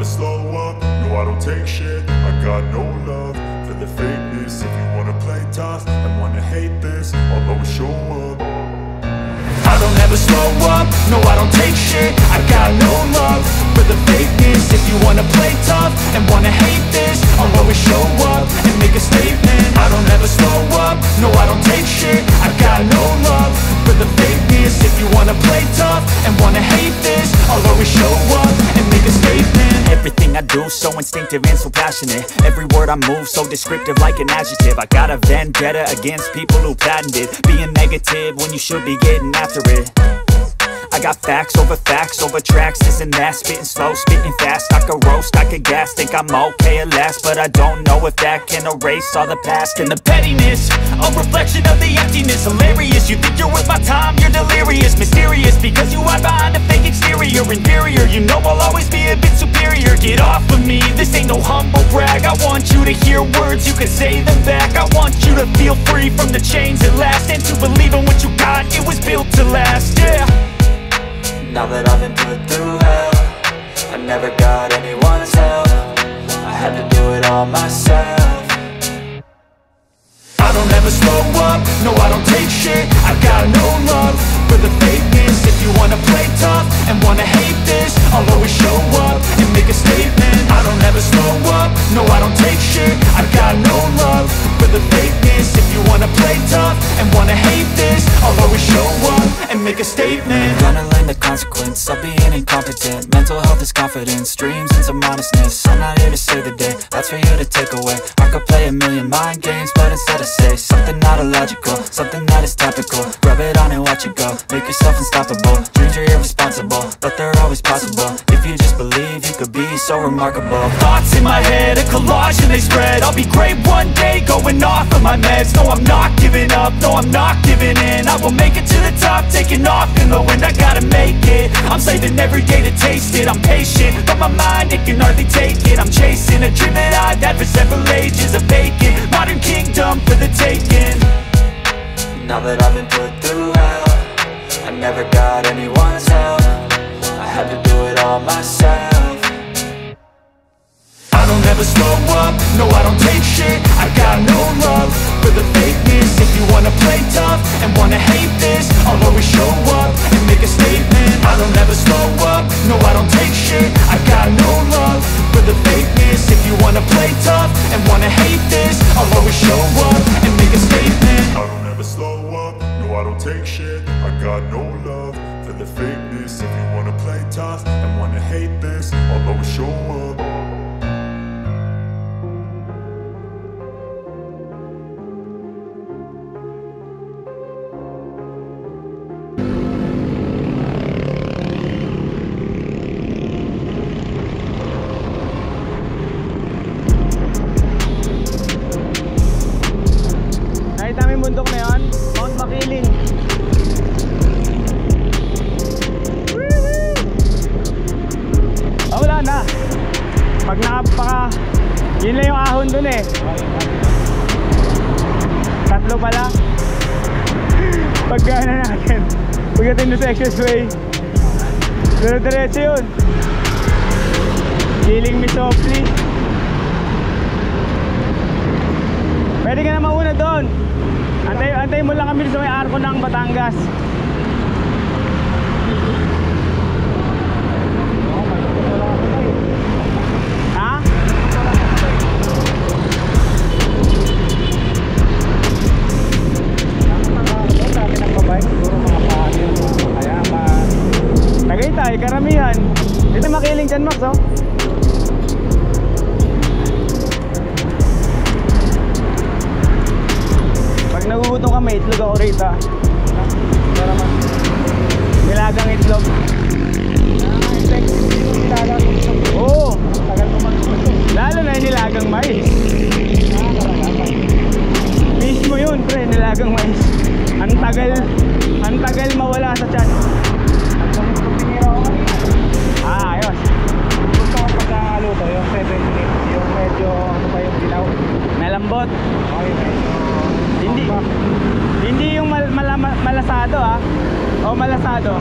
never slow up, no I don't take shit. I got no love for the fakeness. If you wanna play tough and wanna hate this, I'll always show up. I don't ever slow up, no I don't take shit. I got no love for the fakeness. If you wanna play tough and wanna hate this, I'll always show up and make a statement. I don't ever slow up, no I don't take shit. I got no love for the fakeness. If you wanna play tough and wanna hate this, I'll always show up and make a statement. Everything I do so instinctive and so passionate. Every word I move so descriptive like an adjective. I got a vendetta against people who patented being negative when you should be getting after it. I got facts over tracks, this and that. Spitting slow, spitting fast. I could roast, I could gas. Think I'm okay at last, but I don't know if that can erase all the past. And the pettiness, a reflection of the emptiness. Hilarious, you think you're worth my time, you're delirious. Mysterious, because you hide behind a fake exterior. Inferior, you know I'll always be a bit superior. Get off of me, this ain't no humble brag. I want you to hear words, you can say them back. I want you to feel free from the chains at last, and to believe in what you got, it was built to last, yeah. Now that I've been put through hell, I never got anyone's help. I had to do it all myself. I don't ever slow up, no I don't take shit. I got no love for the fakeness. If you wanna play tough and wanna hate this, I'll always show up and make a statement. I don't ever slow up, no I don't take shit. I got no love for the fakeness. If you wanna play tough and wanna hate this, I'll always show up and make a statement. Gonna learn the consequence of being incompetent. Mental health is confidence, dreams and some honestness. I'm not here to save the day, that's for you to take away. I could play a million mind games, but instead I say something not illogical, something that is topical. Rub it on and watch it go, make yourself unstoppable. Dreams are irresponsible, but they're always possible. If you just believe, you could be so remarkable. Thoughts in my head, a collage and they spread. I'll be great one day, going off of my meds. No, I'm not giving up, no, I'm not giving in. I will make it to the top, taking off in the wind. I gotta make it, I'm saving every day to taste it. I'm patient, but my mind, it can hardly take it. I'm chasing a dream that I've had for several ages. A vacant, modern kingdom for the taking. Now that I've been put through hell, I never got anyone's help. I had to do it all myself. I don't ever slow up, no I don't take shit. I got no love for the fakeness. If you wanna play tough and wanna hate this, I'll always show up and make a statement. I don't ever slow up, no I don't take shit. I got no love for the fakeness. If you wanna play tough and wanna hate this, I'll always show up and make a statement. I don't ever slow up, no I don't take shit. I got no love for the fakeness. If you wanna play tough and wanna hate this, I'll always show up. Nakita mo yung bundok na yun? Mount Makiling. Oh, wala na. Pag nakapaka, yun lang yung ahon dun eh. Tatlo pala. Pagka na natin, pagdating doon sa expressway, dire-diretso yun. Giling me softly. Pwede ka na mauna doon. Antay mo lang kami sa may arko ng Batangas. Ha? Tagaytay, karamihan. Dito Makiling dyan, Max, oh. Pag nagugutom ka, may itlog ako rito. Nilagang itlog. Oo. Lalo na yung nilagang mais. Mismo yun, pre, nilagang mais. Ang tagal mawala sa tiyan. Ayos. Gusto ko pagkaluto yung 7 minutes, yung medyo ano pa yung dilaw. Malambot. Okay, medyo Hindi yung malasado, ha? O malasado.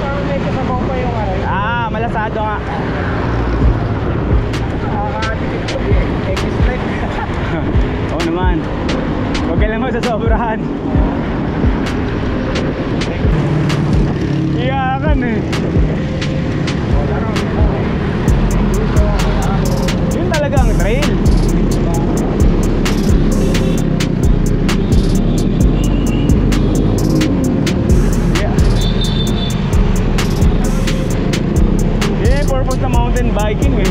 parang medyo sabaw pa yung ano. Malasado nga. iyakan. Iyakan eh. Yun talagang trail. Purpose na mountain biking eh.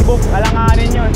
Book, alanganin yun.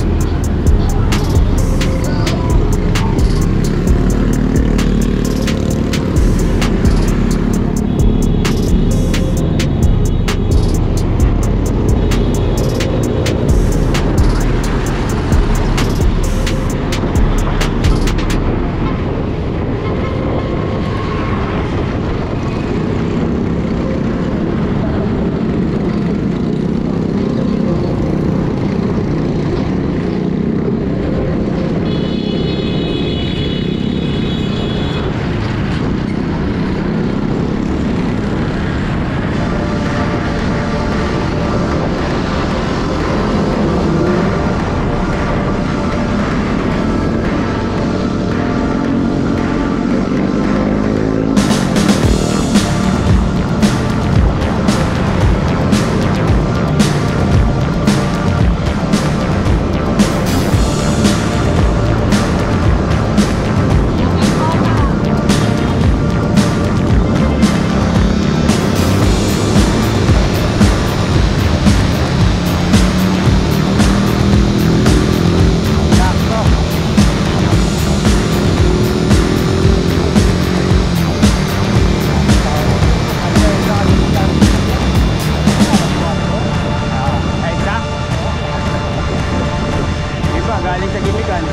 Galing sa Gimikan.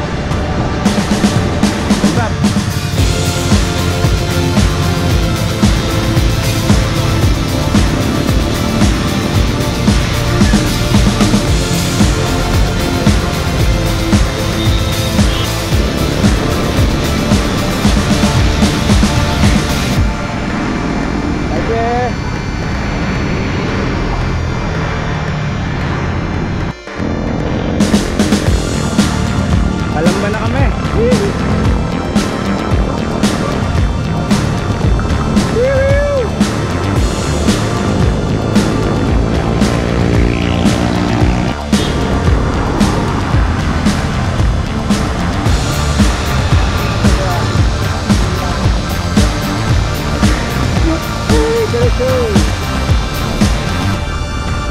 Stop. Alam ba na kami?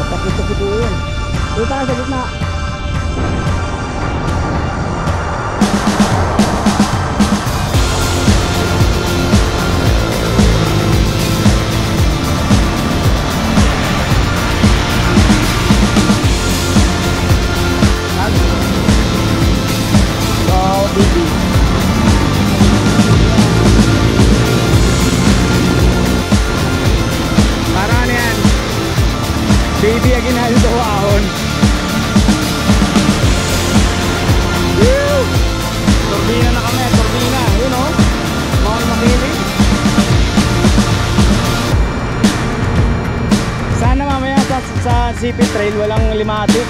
Tatakit-takit po yun. Dito tayo sa gitna. Baby, again na ito ahon. Turbina na kami, turbina. Yun o, Mount Makiling. Sana mamaya sa CP Trail walang limatic.